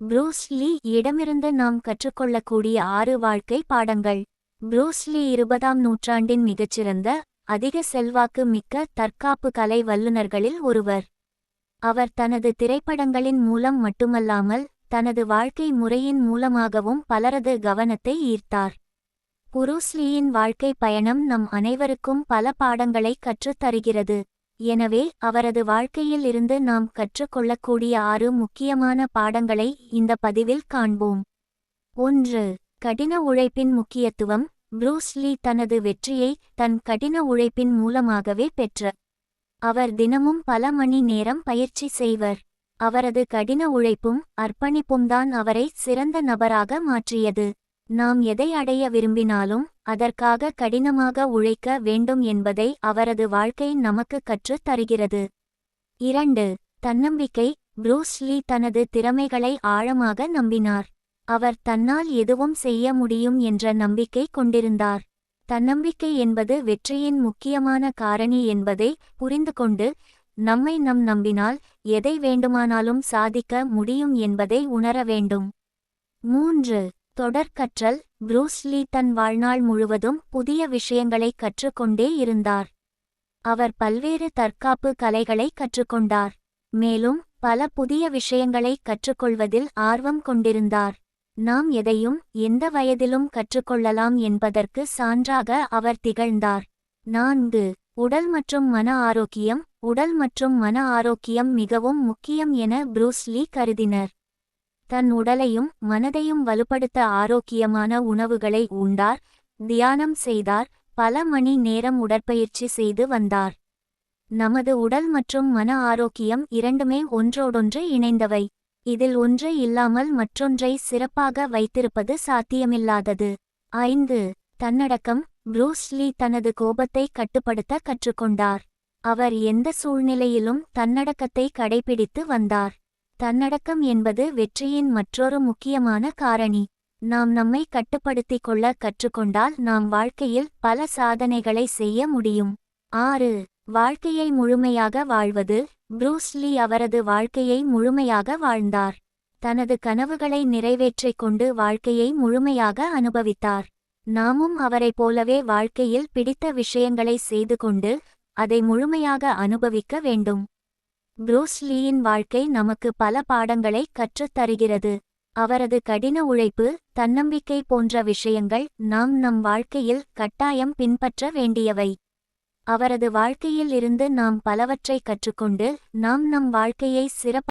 Bruce லீ இடமிருந்து நாம் கற்றுக்கொள்ளக்கூடிய 6 வாழ்க்கை பாடங்கள். ப்ரூஸ் லீ 20ஆம் நூற்றாண்டின் மிகச்சிறந்த, அதிக செல்வாக்கு மிக்க தற்காப்பு கலை வல்லுநர்களில் ஒருவர். அவர் தனது திரைப்படங்களின் மூலம் மட்டுமல்லாமல் தனது வாழ்க்கை முறையின் மூலமாகவும் பலரது கவனத்தை ஈர்த்தார். புரூஸ் லீயின் வாழ்க்கை பயணம் நம் அனைவருக்கும் பல பாடங்களை கற்றுத் தருகிறது. எனவே அவரது வாழ்க்கையில் இருந்து நாம் கற்றுக்கொள்ளக்கூடிய 6 முக்கியமான பாடங்களை இந்த பதிவில் காண்போம். 1. கடின உழைப்பின் முக்கியத்துவம். ப்ரூஸ் லீ தனது வெற்றியை தன் கடின உழைப்பின் மூலமாகவே பெற்றார். அவர் தினமும் பல மணி நேரம் பயிற்சி செய்வர். அவரது கடின உழைப்பும் அர்ப்பணிப்பும்தான் அவரை சிறந்த நபராக மாற்றியது. நாம் எதை அடைய விரும்பினாலும் அதற்காக கடினமாக உழைக்க வேண்டும் என்பதை அவரது வாழ்க்கை நமக்கு கற்றுத் தருகிறது. 2. தன்னம்பிக்கை. ப்ரூஸ் லீ தனது திறமைகளை ஆழமாக நம்பினார். அவர் தன்னால் எதுவும் செய்ய முடியும் என்ற நம்பிக்கை கொண்டிருந்தார். தன்னம்பிக்கை என்பது வெற்றியின் முக்கியமான காரணி என்பதை புரிந்துகொண்டு, நம்மை நம்பினால் எதை வேண்டுமானாலும் சாதிக்க முடியும் என்பதை உணர வேண்டும். 3. தொடர் கற்றல். ப்ரூஸ் லீ தன் வாழ்நாள் முழுவதும் புதிய விஷயங்களை கற்றுக்கொண்டே இருந்தார். அவர் பல்வேறு தற்காப்பு கலைகளை கற்றுக்கொண்டார். மேலும் பல புதிய விஷயங்களை கற்றுக்கொள்வதில் ஆர்வம் கொண்டிருந்தார். நாம் எதையும் எந்த வயதிலும் கற்றுக்கொள்ளலாம் என்பதற்கு சான்றாக அவர் திகழ்ந்தார். 4. உடல் மற்றும் மன ஆரோக்கியம். உடல் மற்றும் மன ஆரோக்கியம் மிகவும் முக்கியம் என ப்ரூஸ் லீ கருதினர். தன் உடலையும் மனதையும் வலுப்படுத்த ஆரோக்கியமான உணவுகளை உண்டார், தியானம் செய்தார், பல மணி நேரம் உடற்பயிற்சி செய்து வந்தார். நமது உடல் மற்றும் மன ஆரோக்கியம் இரண்டுமே ஒன்றோடொன்று இணைந்தவை. இதில் ஒன்று இல்லாமல் மற்றொன்றை சிறப்பாக வைத்திருப்பது சாத்தியமில்லாதது. 5. தன்னடக்கம். ப்ரூஸ் லீ தனது கோபத்தை கட்டுப்படுத்த கற்றுக்கொண்டார். அவர் எந்த சூழ்நிலையிலும் தன்னடக்கத்தை கடைபிடித்து வந்தார். தன்னடக்கம் என்பது வெற்றியின் மற்றொரு முக்கியமான காரணி. நாம் நம்மை கட்டுப்படுத்திக் கொள்ள கற்றுக்கொண்டால் நாம் வாழ்க்கையில் பல சாதனைகளை செய்ய முடியும். 6. வாழ்க்கையை முழுமையாக வாழ்வது. ப்ரூஸ் லீ அவரது வாழ்க்கையை முழுமையாக வாழ்ந்தார். தனது கனவுகளை நிறைவேற்றிக் கொண்டு வாழ்க்கையை முழுமையாக அனுபவித்தார். நாமும் அவரைப் போலவே வாழ்க்கையில் பிடித்த விஷயங்களை செய்து கொண்டு அதை முழுமையாக அனுபவிக்க வேண்டும். ப்ரூஸ் லீயின் வாழ்க்கை நமக்கு பல பாடங்களை கற்றுத் தருகிறது. அவரது கடின உழைப்பு, தன்னம்பிக்கை போன்ற விஷயங்கள் நாம் நம் வாழ்க்கையில் கட்டாயம் பின்பற்ற வேண்டியவை. அவரது வாழ்க்கையில் இருந்து நாம் பலவற்றை கற்றுக்கொண்டு நாம் நம் வாழ்க்கையை சிறப்பாக